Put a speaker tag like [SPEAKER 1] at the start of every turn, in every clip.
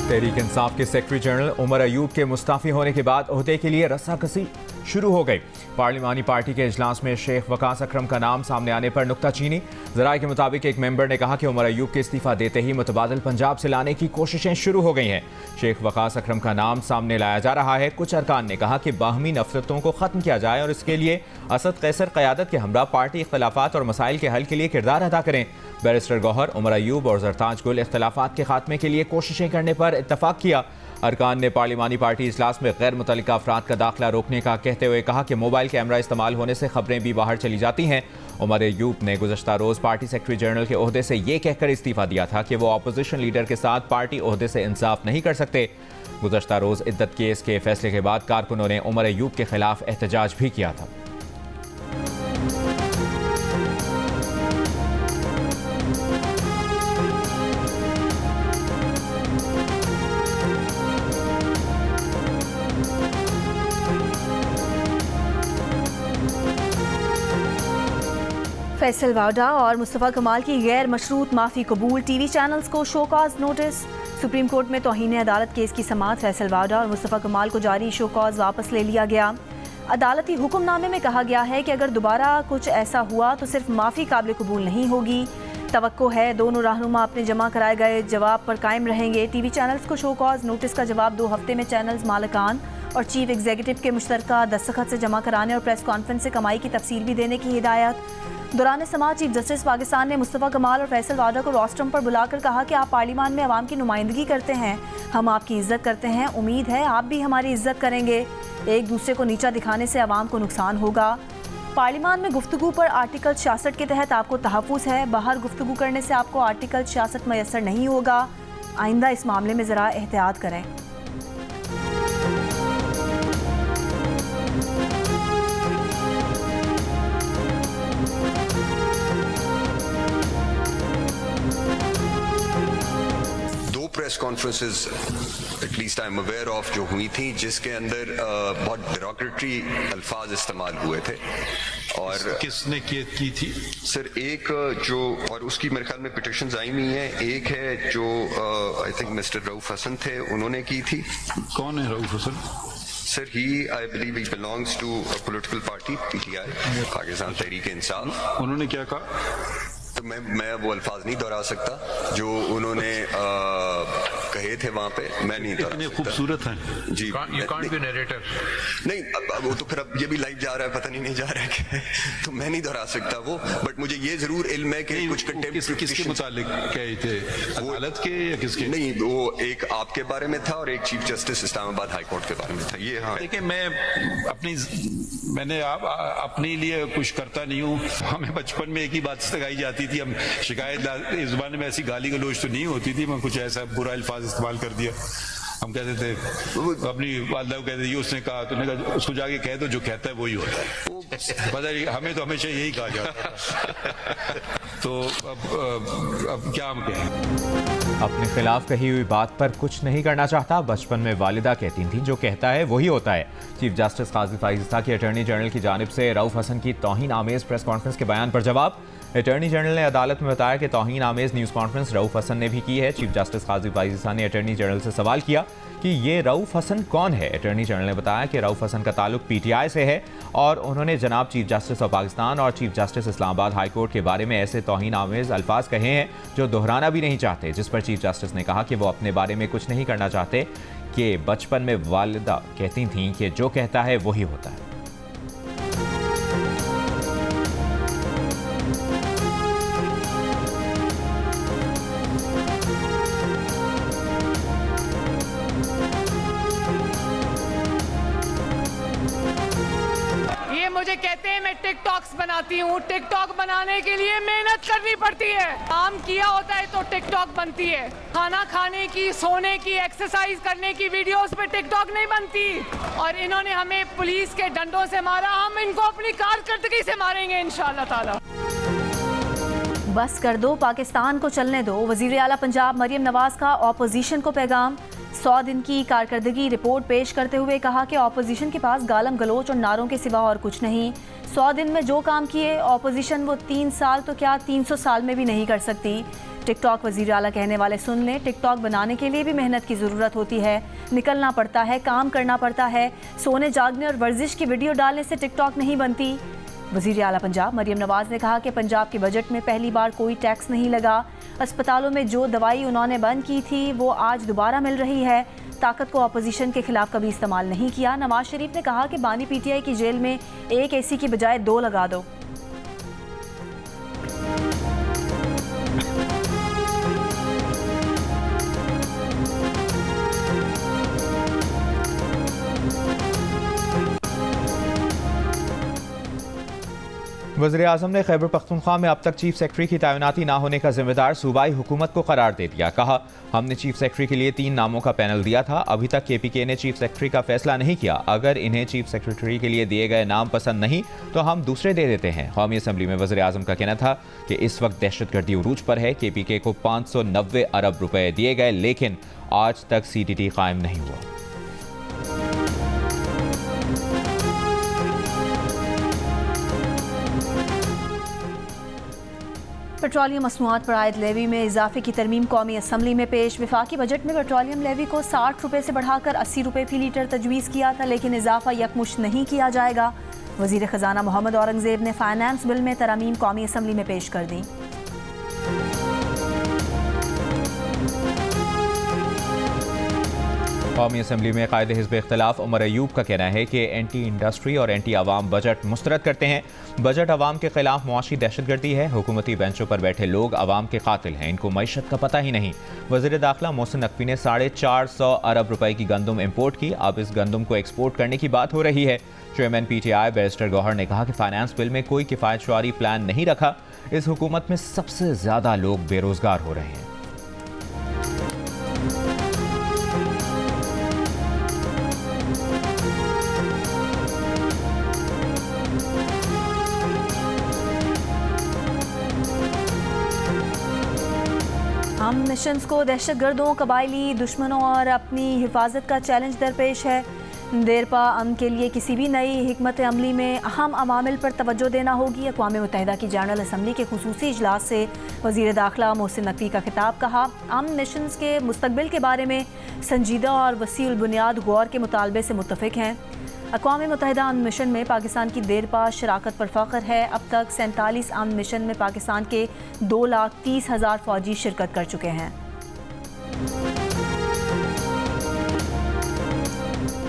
[SPEAKER 1] तहरीक इंसाफ के secretary general Umar Ayub के मुस्ताफी होने के बाद ओहदे के लिए रस्साकसी शुरू हो गई। पार्लिमानी पार्टी के इजलास में शेख वकास अकरम का नाम सामने आने पर नुक्ताचीनी। ज़राए के मुताबिक एक मेंबर ने कहा कि उमर अयूब के इस्तीफा देते ही मुतबादल पंजाब से लाने की कोशिशें शुरू हो गई हैं। शेख वकास अकरम का नाम सामने लाया जा रहा है। कुछ अरकान ने कहा कि बाहमी नफरतों को ख़त्म किया जाए और इसके लिए असद कैसर क़यादत के हमरा पार्टी इख्तलाफात और मसाइल के हल के लिए किरदार अदा करें। बैरिस्टर गौहर, उमर अयूब और जरताज गुल इख्तलाफात के खात्मे के लिए कोशिशें करने पर इत्तफाक किया। अरकान ने पार्लिमानी पार्टी इजलास में गैर मुतल्लिका अफराद का दाखिला रोकने का कहते हुए कहा कि मोबाइल कैमरा इस्तेमाल होने से खबरें भी बाहर चली जाती हैं। उमर अयूब ने गुज़श्ता रोज़ पार्टी सेक्रेटरी जनरल के ओहदे से ये कहकर इस्तीफा दिया था कि वो अपोजिशन लीडर के साथ पार्टी ओहदे से इंसाफ नहीं कर सकते। गुज़श्ता रोज़ इद्दत केस के फैसले के बाद कारकुनों ने उमर अयूब के खिलाफ एहतजाज भी किया था।
[SPEAKER 2] फैसल वाडा और मुस्तफ़ा कमाल की गैर मशरूत माफ़ी कबूल। टीवी चैनल्स को शोकॉज नोटिस। सुप्रीम कोर्ट में तौहीन अदालत केस की समाअत। फैसल वाडा और मुस्तफ़ा कमाल को जारी शोकॉज वापस ले लिया गया। अदालती हुक्मनामे में कहा गया है कि अगर दोबारा कुछ ऐसा हुआ तो सिर्फ माफ़ी काबिल कबूल नहीं होगी। तवक्को है दोनों रहनुमा अपने जमा कराए गए जवाब पर कायम रहेंगे। टीवी चैनल्स को शोकॉज नोटिस का जवाब 2 हफ्ते में चैनल्स मालिकान और चीफ एग्जीक्यूटिव के मुश्तरका दस्तखत से जमा कराने और प्रेस कॉन्फ्रेंस से कमाई की तफसील भी देने की हिदायत। दौरान समाअत चीफ जस्टिस पाकिस्तान ने मुस्तफ़ा कमाल और फैसल वाडा को रोस्टरम पर बुलाकर कहा कि आप पार्लियामान में अवाम की नुमाइंदगी करते हैं, हम आपकी इज्जत करते हैं, उम्मीद है आप भी हमारी इज्जत करेंगे। एक दूसरे को नीचा दिखाने से अवाम को नुकसान होगा। पार्लियामान में गुफ्तगू पर आर्टिकल 66 के तहत आपको तहफ़्फ़ुज़ है, बाहर गुफ्तगू करने से आपको आर्टिकल 66 मैसर नहीं होगा। आइंदा इस मामले में ज़रा एहतियात करें।
[SPEAKER 3] Press conferences at least I am aware of जो हुई थी जिसके अंदर बहुत डेरोगेटरी अल्फाज इस्तेमाल हुए थे। और
[SPEAKER 4] किसने की थी
[SPEAKER 3] सर? एक जो, और उसकी मेरे ख्याल में पिटिशंस आई हुई हैं। एक है जो I think mister Rauf Hasan थे, उन्होंने की थी।
[SPEAKER 4] कौन है Rauf Hasan?
[SPEAKER 3] Sir I believe he belongs to a political party PTI, Pakistan Tehreek Insaf.
[SPEAKER 4] उन्होंने क्या कहा?
[SPEAKER 3] तो मैं वो अल्फाज नहीं दोहरा सकता जो उन्होंने कहे थे वहां पे। मैं नहीं दोहरा सकता।
[SPEAKER 4] खूबसूरत हैं
[SPEAKER 3] जी।
[SPEAKER 5] You can't be narrator.
[SPEAKER 3] नहीं, वो तो फिर अब ये भी लाइव जा रहा है, पता नहीं जा रहा है क्या, तो मैं नहीं दोहरा सकता वो। बट मुझे ये जरूर इल्म है कि कुछ
[SPEAKER 4] किसके मुतालिक कहे थे, अदालत के या किसके?
[SPEAKER 3] नहीं, वो एक आपके बारे में था और एक chief justice Islamabad high court के बारे में था। ये हाँ,
[SPEAKER 4] देखिए मैंने अपने लिए कुछ करता नहीं हूँ। हमें बचपन में एक ही बात सिखाई जाती थी, हम शिकायत इस ज़बान में ऐसी गाली गलौज तो नहीं होती थी, मैं कुछ ऐसा बुरा अल्फाज इस्तेमाल कर दिया। हम कहते थे, अपनी वालदा को कहते थे, ये उसने कहा, तूने कहा उसको जाके कह दो, जो कहता है वही होता है। पता नहीं, हमें तो हमेशा यही कहा जाता है। तो अब क्या हम कहें?
[SPEAKER 1] अपने खिलाफ कही हुई बात पर कुछ नहीं करना चाहता। बचपन में वालिदा कहती थी, जो कहता है वही होता है। चीफ जस्टिस काजी फाइज़ा की अटॉर्नी जनरल की जानिब से रऊफ हसन की तौहीन आमेज़ प्रेस कॉन्फ्रेंस के बयान पर जवाब। अटॉर्नी जनरल ने अदालत में बताया कि तौहीन आमेज़ न्यूज़ कॉन्फ्रेंस रऊफ हसन ने भी की है। चीफ जस्टिस काजी फाइज़ा ने अटॉर्नी जनरल से सवाल किया कि ये रऊफ हसन कौन है। अटॉर्नी जनरल ने बताया कि रऊफ हसन का ताल्लुक PTI से है और उन्होंने जनाब चीफ जस्टिस ऑफ पाकिस्तान और chief justice Islamabad high court के बारे में ऐसे तौहीन आमेज़ अल्फाज कहे हैं जो दोहराना भी नहीं चाहते। जिस पर चीफ जस्टिस ने कहा कि वो अपने बारे में कुछ नहीं करना चाहते, कि बचपन में वालिदा कहती थीं कि जो कहता है वही होता है।
[SPEAKER 6] मुझे कहते हैं मैं टिकटॉक्स बनाती हूँ। टिकटॉक बनाने के लिए मेहनत करनी पड़ती है। काम किया होता है तो टिकटॉक बनती है। खाना खाने की, सोने की, एक्सरसाइज करने की वीडियोस पे टिकटॉक नहीं बनती। और इन्होंने हमें पुलिस के डंडों से मारा, हम इनको अपनी कारकर्दगी से मारेंगे इंशाअल्लाह ताला।
[SPEAKER 2] बस कर दो, पाकिस्तान को चलने दो। वज़ीर आला पंजाब मरियम नवाज का ऑपोजिशन को पैगाम। 100 दिन की कारकर्दगी रिपोर्ट पेश करते हुए कहा कि ऑपोजिशन के पास गालम गलोच और नारों के सिवा और कुछ नहीं। 100 दिन में जो काम किए ऑपोजिशन वो 3 साल तो क्या 300 साल में भी नहीं कर सकती। टिकटॉक वज़ीर आला कहने वाले सुन लें, टिकटॉक बनाने के लिए भी मेहनत की ज़रूरत होती है, निकलना पड़ता है, काम करना पड़ता है। सोने जागने और वर्जिश की वीडियो डालने से टिकटॉक नहीं बनती। वज़ीर आला पंजाब मरियम नवाज़ ने कहा कि पंजाब के बजट में पहली बार कोई टैक्स नहीं लगा। अस्पतालों में जो दवाई उन्होंने बंद की थी वो आज दोबारा मिल रही है। ताकत को अपोजिशन के खिलाफ कभी इस्तेमाल नहीं किया। नवाज शरीफ ने कहा कि बानी PTI की जेल में एक AC की बजाय 2 लगा दो।
[SPEAKER 1] वज़ीर-ए-आज़म ने खैबर पख्तूनख्वा में अब तक चीफ सेक्रेटरी की तैनाती ना होने का जिम्मेदार सूबाई हुकूमत को करार दे दिया। कहा, हमने चीफ सेक्रेटरी के लिए 3 नामों का पैनल दिया था, अभी तक KPK ने चीफ सेक्रेटरी का फैसला नहीं किया। अगर इन्हें चीफ सेक्रेटरी के लिए दिए गए नाम पसंद नहीं तो हम दूसरे दे देते हैं। कौमी असम्बली में वज़ीर-ए-आज़म का कहना था कि इस वक्त दहशतगर्दी उरूज पर है। KPK को 590 अरब रुपए दिए गए, लेकिन आज तक CTT कायम नहीं हुआ।
[SPEAKER 2] पेट्रोलियम मसनूआत पर आयद लेवी में इजाफे की तरमीम कौमी असम्बली में पेश। वफाकी बजट में पेट्रोलियम लेवी को 60 रुपये से बढ़ाकर 80 रुपये फी लीटर तजवीज़ किया था, लेकिन इजाफा यकमुश्त नहीं किया जाएगा। वज़ीर ख़जाना मोहम्मद औरंगज़ेब ने फाइनेंस बिल में तरमीम कौमी असम्बली में पेश कर दी।
[SPEAKER 1] कौमी असम्बली में कायदे हिज़्ब इख्तिलाफ उमर अयूब का कहना है कि एंटी इंडस्ट्री और एंटी आवाम बजट मुस्तरद करते हैं। बजट आवाम के खिलाफ मुआशी दहशतगर्दी है। हुकूमती बेंचों पर बैठे लोग आवाम के कातिल हैं, इनको मईशत का पता ही नहीं। वज़ीर दाखिला मोहसिन नकवी ने 450 अरब रुपए की गंदम इम्पोर्ट की। अब इस गंदम को एक्सपोर्ट करने की बात हो रही है। चेयरमैन PTI बैरिस्टर गौहर ने कहा कि फाइनेंस बिल में कोई किफ़ायत शुमारी प्लान नहीं रखा। इस हुकूमत में सबसे ज़्यादा लोग बेरोज़गार हो रहे हैं।
[SPEAKER 2] हम मिशंस को दहशतगर्दों, कबायली दुश्मनों और अपनी हिफाजत का चैलेंज दरपेश है। देरपा अमन के लिए किसी भी नई हिकमत अमली में अहम अवामिल पर तवज्जो देना होगी। अक़वाम मुत्तहिदा की जनरल असम्बली के खुसूसी इजलास से वज़ीर दाखिला मोहसिन नकवी का खिताब। कहा, अमन मिशंस के मुस्तकबिल के बारे में संजीदा और वसीउल बुनियाद गौर के मुतालबे से मुत्तफ़िक हैं। अक़वाम मुत्तहिदा अमन मिशन में पाकिस्तान की देरपा शराकत पर फ़ख्र है। अब तक 47 अमन मिशन में पाकिस्तान के 2,30,000 फ़ौजी शिरकत कर चुके हैं।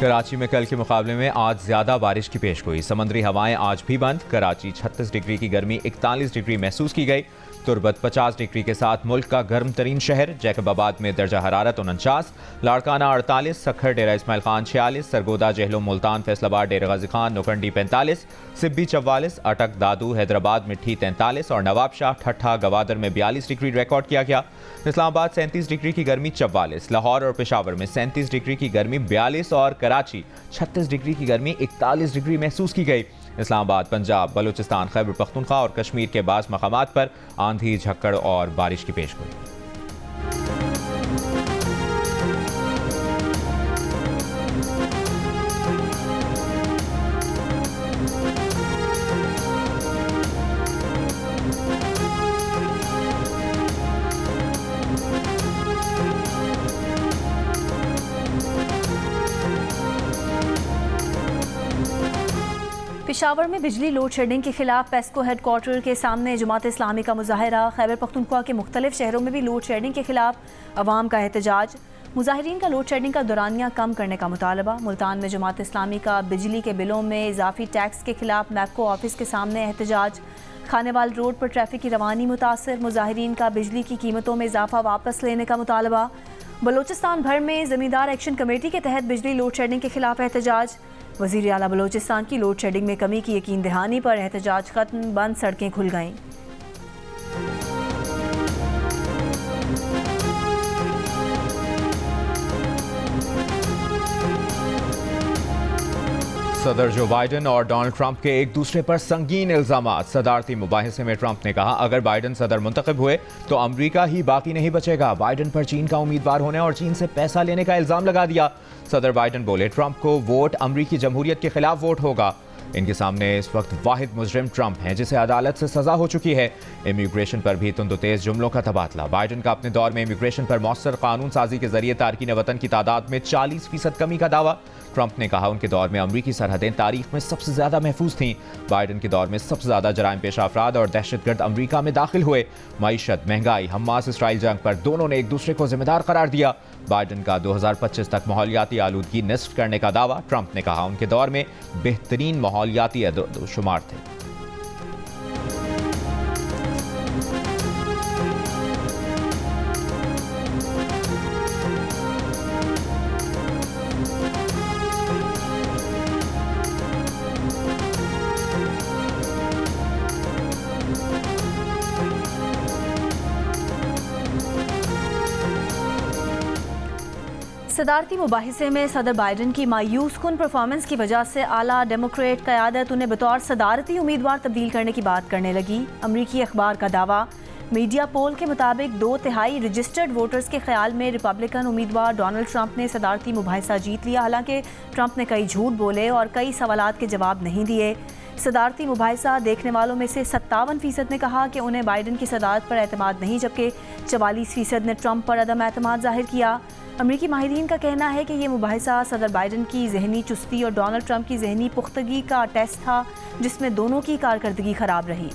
[SPEAKER 1] कराची में कल के मुकाबले में आज ज़्यादा बारिश की पेशगोई। समंदरी हवाएं आज भी बंद। कराची 36 डिग्री की गर्मी 41 डिग्री महसूस की गई। तुरबत 50 डिग्री के साथ मुल्क का गर्म तरीन शहर। जैकबाबाद में दर्जा हरारत 49, लाड़काना 48, सखर डेरा इस्माइल खान 46, सरगोदा जहलो मुल्तान फैसलाबाद डेरा गाजी खान नौकंडी 45, सिब्बी 44, अटक दादू हैदराबाद मिट्ठी 43 और नवाबशाह ठट्ठा गवादर में 42 डिग्री रिकॉर्ड किया गया। इस्लामाबाद 37 डिग्री की गर्मी 44, लाहौर और पेशावर में 37 डिग्री की गर्मी 42 और कराची 36 डिग्री की गर्मी 41 डिग्री महसूस की गई। इस्लामाबाद, पंजाब, बलूचिस्तान, खैबर पख्तूनख्वा और कश्मीर के बाज़ मकामात पर आंधी, झक्कड़ और बारिश की पेशगोई।
[SPEAKER 2] पेशावर में बिजली लोड शेडिंग के खिलाफ पेस्को हेडक्वार्टर के सामने जमात इस्लामी का मुजाहरा। खैबर पख्तूनख्वा के मुख्तलिफ शहरों में भी लोड शेडिंग के खिलाफ अवाम का एहतजाज। मुजाहिरीन का लोड शेडिंग का दौरानिया कम करने का मुतालबा। मुल्तान में जमात इस्लामी का बिजली के बिलों में इजाफी टैक्स के खिलाफ मैपको ऑफिस के सामने एहतजाज। खानेवाल रोड पर ट्रैफिक की रवानी मुतासर। मुजाहिरीन का बिजली की कीमतों में इजाफा वापस लेने का मुतालबा। बलोचिस्तान भर में ज़मींदार एक्शन कमेटी के तहत बिजली लोड शेडिंग के खिलाफ एहतजाज। वज़ीर आला बलोचिस्तान की लोड शेडिंग में कमी की यकीन दहानी पर एहतजाज खत्म, बंद सड़कें खुल गईं।
[SPEAKER 1] सदर जो बाइडन और डोनाल्ड ट्रंप के एक दूसरे पर संगीन इल्जामात। सदारती मुबाहिसे में ट्रंप ने कहा, अगर बाइडन सदर मुंतखब हुए तो अमरीका ही बाकी नहीं बचेगा। बाइडन पर चीन का उम्मीदवार होने और चीन से पैसा लेने का इल्जाम लगा दिया। सदर बाइडन बोले, ट्रंप को वोट अमरीकी जमहूरियत के खिलाफ वोट होगा। इनके सामने इस वक्त वाहिद मुजरिम ट्रंप हैं जिसे अदालत से सजा हो चुकी है। इमिग्रेशन पर भी तुंदतेज जुमलों का तबादला। बाइडन का अपने दौर में इमिग्रेशन पर मौसर कानून साजी के जरिए तारकीन वतन की तादाद में 40% कमी का दावा। ट्रंप ने कहा उनके दौर में अमरीकी सरहदें तारीख में सबसे ज्यादा महफूज थीं। बाइडन के दौर में सबसे ज्यादा जराइम पेशा अफराद और दहशतगर्द अमरीका में दाखिल हुए। मईशत, महंगाई, हमास इसराइल जंग पर दोनों ने एक दूसरे को जिम्मेदार करार दिया। बाइडन का 2025 तक माहौलियाती आलूदगी निस्फ करने का दावा। ट्रंप ने कहा उनके दौर में बेहतरीन माहौलियाती शुमार थे।
[SPEAKER 2] सदारती मुबाहिसे में सदर बाइडन की मायूस कुन परफॉर्मेंस की वजह से आला डेमोक्रेट क़यादत उन्हें बतौर सदारती उम्मीदवार तब्दील करने की बात करने लगी। अमरीकी अखबार का दावा। मीडिया पोल के मुताबिक 2/3 रजिस्टर्ड वोटर्स के ख्याल में रिपब्लिकन उम्मीदवार डोनाल्ड ट्रंप ने सदारती मुबाहिसा जीत लिया। हालांकि ट्रंप ने कई झूठ बोले और कई सवालात के जवाब नहीं दिए। सदारती मुबाहिसा देखने वालों में से 57% ने कहा कि उन्हें बाइडन की सदारत पर एतमाद नहीं, जबकि 44% ने ट्रंप पर अदम एतमाद जाहिर किया। अमरीकी माहिरीन का कहना है कि ये मुबाहिसा सदर बाइडन की जहनी चुस्ती और डोनाल्ड ट्रंप की जहनी पुख्तगी का टेस्ट था, जिसमें दोनों की कारकर्दगी खराब रही।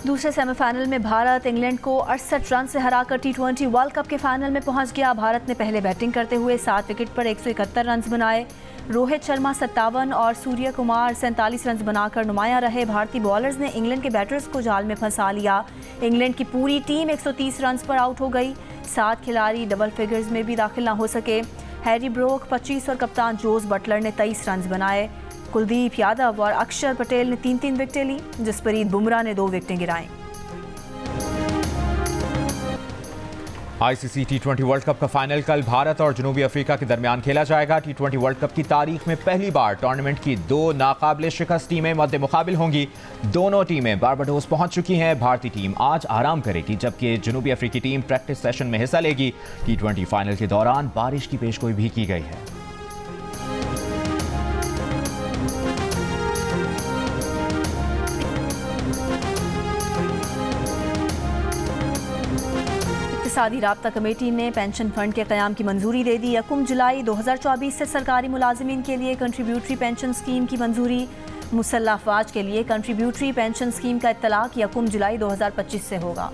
[SPEAKER 2] दूसरे सेमीफाइनल में भारत इंग्लैंड को 68 रन से हराकर T20 वर्ल्ड कप के फाइनल में पहुंच गया। भारत ने पहले बैटिंग करते हुए 7 विकेट पर 171 रन बनाए। रोहित शर्मा 57 और सूर्य कुमार 47 रन बनाकर नुमाया रहे। भारतीय बॉलर्स ने इंग्लैंड के बैटर्स को जाल में फंसा लिया। इंग्लैंड की पूरी टीम 130 रन पर आउट हो गई। 7 खिलाड़ी डबल फिगर्स में भी दाखिल न हो सके। हैरी ब्रोक 25 और कप्तान जोस बटलर ने 23 रन बनाए। कुलदीप यादव और अक्षर पटेल ने 3-3 विकेटें ली। जसप्रीत बुमराह ने 2 विकेटें गिराईं।
[SPEAKER 1] ICC T20 वर्ल्ड कप का फाइनल कल भारत और जनूबी अफ्रीका के दरमियान खेला जाएगा। T20 वर्ल्ड कप की तारीख में पहली बार टूर्नामेंट की 2 नाकाबिले शिकस्त टीमें मद्दे मुकाबिल होंगी। दोनों टीमें बारबाडोस पहुंच चुकी हैं। भारतीय टीम आज आराम करेगी, जबकि जनूबी अफ्रीकी टीम प्रैक्टिस सेशन में हिस्सा लेगी। T20 फाइनल के दौरान बारिश की पेशगोई भी की गई है।
[SPEAKER 2] इक़्तिसादी राब्ता कमेटी ने पेंशन फंड के क़याम की मंजूरी दे दी। 1 जुलाई 2024 से सरकारी मुलाजिमीन के लिए कंट्रीब्यूटरी पेंशन स्कीम की मंजूरी। मुसल्लह अफवाज के लिए कंट्रीब्यूटरी पेंशन स्कीम का इत्तलाक 1 जुलाई 2025 से होगा।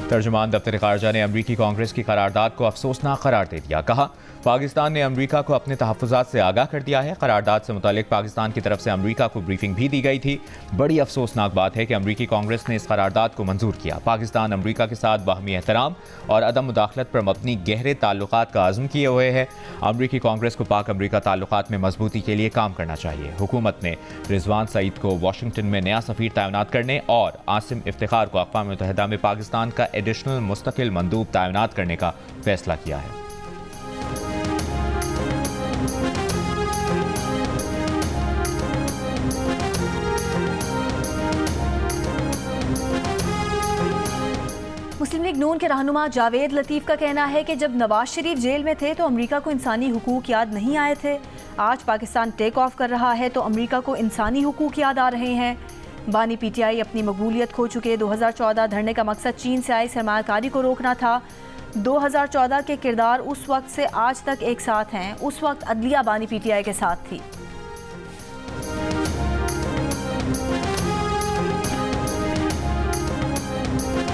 [SPEAKER 1] तर्जुमान दफ्तर खारजा ने अमरीकी कांग्रेस की करारदाद को अफसोसनाक करार दे दिया। कहा पाकिस्तान ने अमरीका को अपने तहफ़्फ़ुज़ात से आगाह कर दिया है। करारदाद से मुतालिक पाकिस्तान की तरफ से अमरीका को ब्रीफिंग भी दी गई थी। बड़ी अफसोसनाक बात है कि अमरीकी कांग्रेस ने इस करारदाद को मंजूर किया। पाकिस्तान अमरीका के साथ बाहमी एहतराम और अदम मुदाखलत पर मबनी गहरे ताल्लुकात का आज़म किए हुए है। अमरीकी कांग्रेस को पाक अमरीका ताल्लुकात में मजबूती के लिए काम करना चाहिए। हुकूमत ने रिजवान सईद को वाशिंगटन में नया सफ़ीर तैनात करने और आसिम इफ्तिखार को अक़वाम मुत्तहिदा में पाकिस्तान का एडिशनल मुस्तकिल मंदूब तैनात करने का फैसला किया है।
[SPEAKER 2] मुस्लिम लीग नून के रहनुमा जावेद लतीफ़ का कहना है कि जब नवाज शरीफ जेल में थे तो अमरीका को इंसानी हुकूक याद नहीं आए थे। आज पाकिस्तान टेक ऑफ कर रहा है तो अमरीका को इंसानी हुकूक याद आ रहे हैं। बानी पीटीआई अपनी मकबूलियत खो चुके। 2014 धरने का मकसद चीन से आई सरमायाकारी को रोकना था। 2014 के किरदार उस वक्त से आज तक एक साथ हैं। उस वक्त अदलिया बानी पीटीआई के साथ थी।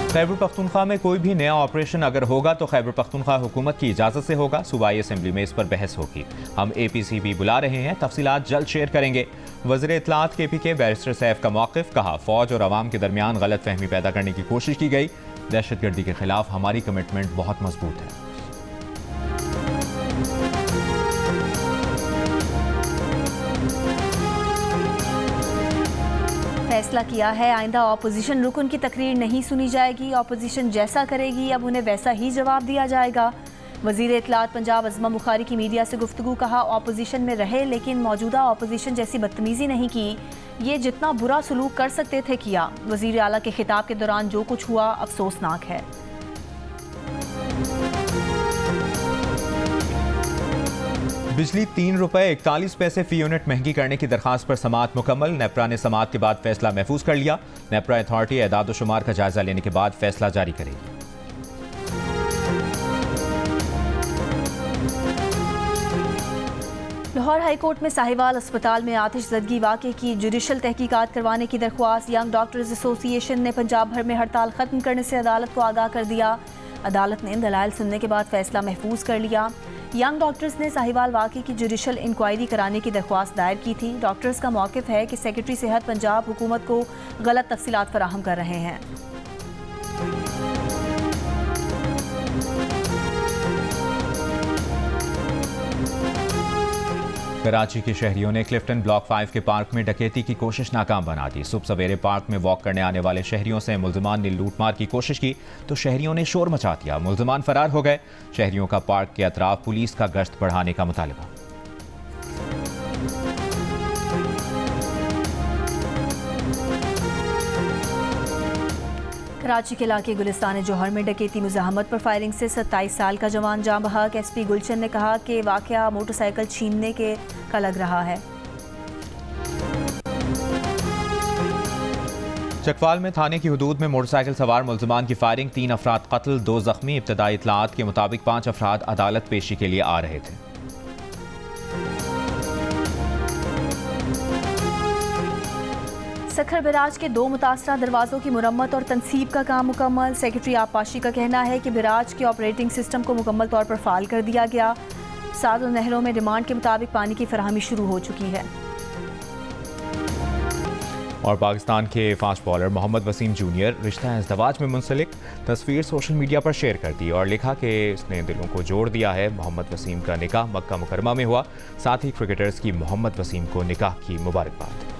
[SPEAKER 1] खैबर पख्तूनख्वा में कोई भी नया ऑपरेशन अगर होगा तो खैबर पख्तूनख्वा हुकूमत की इजाज़त से होगा। सूबाई असम्बली में इस पर बहस होगी। हम APCB बुला रहे हैं, तफसीलात जल्द शेयर करेंगे। वज़ीर इत्तलात KPK बैरिस्टर सैफ का मौक़िफ़। कहा फ़ौज और अवाम के दरमियान गलत फहमी पैदा करने की कोशिश की गई। दहशतगर्दी के खिलाफ हमारी कमिटमेंट बहुत मजबूत है।
[SPEAKER 2] फैसला किया है, आइंदा ऑपोजिशन रुकन की तकरीर नहीं सुनी जाएगी। ऑपोजिशन जैसा करेगी अब उन्हें वैसा ही जवाब दिया जाएगा। वज़ीर इत्तलात पंजाब अज़मा बुखारी की मीडिया से गुफ्तगू, कहा ऑपोजिशन में रहे लेकिन मौजूदा ऑपोजिशन जैसी बदतमीज़ी नहीं की, ये जितना बुरा सलूक कर सकते थे किया। वज़ीर आला के खिताब के दौरान जो कुछ हुआ अफसोसनाक है।
[SPEAKER 1] बिजली ₹3.41 फी यूनिट महंगी करने की दरखास्त पर समाअत मुकम्मल। नेपरा ने समाअत के बाद फैसला महफूज कर लिया। नेपरा अथॉरिटी एदाद व शुमार का जायजा लेने के बाद फैसला जारी करेगी।
[SPEAKER 2] लाहौर हाई कोर्ट में साहिवाल अस्पताल में आतिश ज़दगी वाक़े की जुडिशल तहकीकात करवाने की दरख्वास्त। यंग डॉक्टर्स एसोसिएशन ने पंजाब भर में हड़ताल ख़त्म करने से अदालत को आगाह कर दिया। अदालत ने दलाइल सुनने के बाद फैसला महफूज कर लिया। यंग डॉक्टर्स ने साहिवाल वाक़े की जुडिशल इंक्वायरी कराने की दरख्वास्त दायर की थी। डॉक्टर्स का मौक़िफ़ है कि सेक्रेटरी सेहत पंजाब हुकूमत को गलत तफसीलात फराहम कर रहे हैं।
[SPEAKER 1] कराची के शहरियों ने क्लिफ्टन ब्लॉक 5 के पार्क में डकैती की कोशिश नाकाम बना दी। सुबह सवेरे पार्क में वॉक करने आने वाले शहरियों से मुल्जिमान ने लूटमार की कोशिश की तो शहरियों ने शोर मचा दिया। मुल्जिमान फरार हो गए। शहरियों का पार्क के अतराफ पुलिस का गश्त बढ़ाने का मुतालबा।
[SPEAKER 2] कराची के इलाके गुलिस्तान जौहर में डकैती मुज़ाहमत पर फायरिंग से 27 साल का जवान जाँ बहक। एसपी गुलशन ने कहा कि वाक़या मोटरसाइकिल छीनने का लग रहा है।
[SPEAKER 1] चकवाल में थाने की हुदूद में मोटरसाइकिल सवार मुल्जिमान की फायरिंग, 3 अफराद कत्ल, 2 जख्मी। इब्तदाई इत्तलात के मुताबिक 5 अफराद अदालत पेशी के लिए आ रहे थे।
[SPEAKER 2] सखर बिराज के 2 मुतासरा दरवाज़ों की मुरम्मत और तनसीब का काम मुकम्मल। सेक्रेटरी आबपाशी का कहना है कि बिराज के ऑपरेटिंग सिस्टम को मुकम्मल तौर पर फाल कर दिया गया। 7 नहरों में डिमांड के मुताबिक पानी की फराहमी शुरू हो चुकी है।
[SPEAKER 1] और पाकिस्तान के fast bowler Mohammad Wasim junior रिश्ता इज़्दवाज में मुंसलिक तस्वीर सोशल मीडिया पर शेयर कर दी और लिखा कि इसने दिलों को जोड़ दिया है। मोहम्मद वसीम का निकाह मक्का मुकरमा में हुआ। साथ ही क्रिकेटर्स की मोहम्मद वसीम को निकाह की मुबारकबाद।